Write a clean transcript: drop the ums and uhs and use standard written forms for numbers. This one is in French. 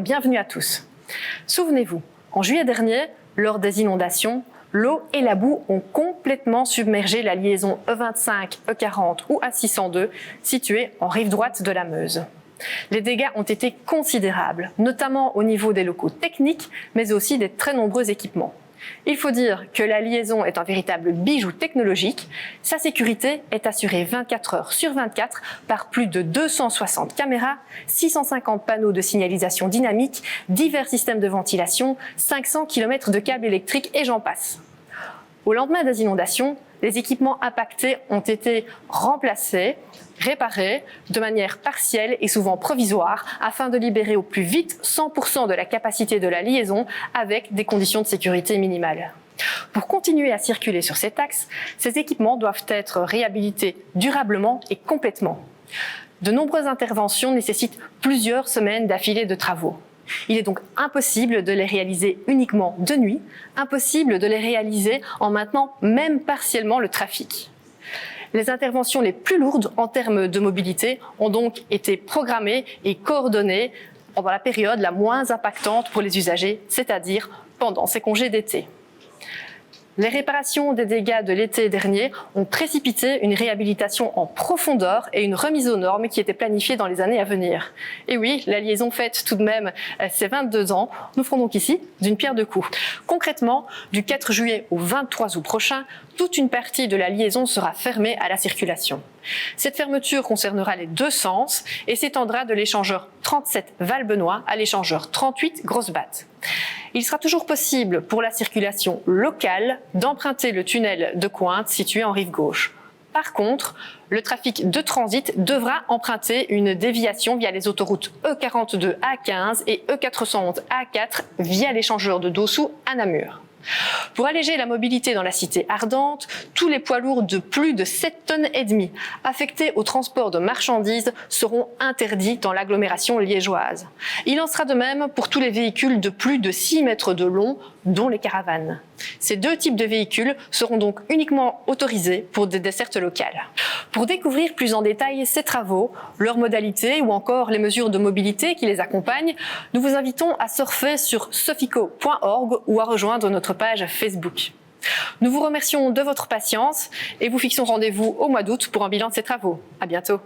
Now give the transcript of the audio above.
bienvenue à tous. Souvenez-vous, en juillet dernier, lors des inondations, l'eau et la boue ont complètement submergé la liaison E25, E40 ou A602 située en rive droite de la Meuse. Les dégâts ont été considérables, notamment au niveau des locaux techniques, mais aussi des très nombreux équipements. Il faut dire que la liaison est un véritable bijou technologique. Sa sécurité est assurée 24 heures sur 24 par plus de 260 caméras, 650 panneaux de signalisation dynamique, divers systèmes de ventilation, 500 km de câbles électriques et j'en passe. Au lendemain des inondations, les équipements impactés ont été remplacés, réparés de manière partielle et souvent provisoire afin de libérer au plus vite 100% de la capacité de la liaison avec des conditions de sécurité minimales. Pour continuer à circuler sur cet axe, ces équipements doivent être réhabilités durablement et complètement. De nombreuses interventions nécessitent plusieurs semaines d'affilée de travaux. Il est donc impossible de les réaliser uniquement de nuit, impossible de les réaliser en maintenant même partiellement le trafic. Les interventions les plus lourdes en termes de mobilité ont donc été programmées et coordonnées pendant la période la moins impactante pour les usagers, c'est-à-dire pendant ces congés d'été. Les réparations des dégâts de l'été dernier ont précipité une réhabilitation en profondeur et une remise aux normes qui étaient planifiées dans les années à venir. Et oui, la liaison fête tout de même ses 22 ans. Nous ferons donc ici d'une pierre deux coups. Concrètement, du 4 juillet au 23 août prochain, toute une partie de la liaison sera fermée à la circulation. Cette fermeture concernera les deux sens et s'étendra de l'échangeur 37 Val-Benoît à l'échangeur 38 Grosse-Batte. Il sera toujours possible pour la circulation locale d'emprunter le tunnel de Cointe situé en rive gauche. Par contre, le trafic de transit devra emprunter une déviation via les autoroutes E42 A15 et E411 A4 via l'échangeur de Dossou à Namur. Pour alléger la mobilité dans la cité ardente, tous les poids lourds de plus de 7,5 tonnes affectés au transport de marchandises seront interdits dans l'agglomération liégeoise. Il en sera de même pour tous les véhicules de plus de 6 mètres de long, dont les caravanes. Ces deux types de véhicules seront donc uniquement autorisés pour des dessertes locales. Pour découvrir plus en détail ces travaux, leurs modalités ou encore les mesures de mobilité qui les accompagnent, nous vous invitons à surfer sur sofico.org ou à rejoindre notre page Facebook. Nous vous remercions de votre patience et vous fixons rendez-vous au mois d'août pour un bilan de ces travaux. À bientôt.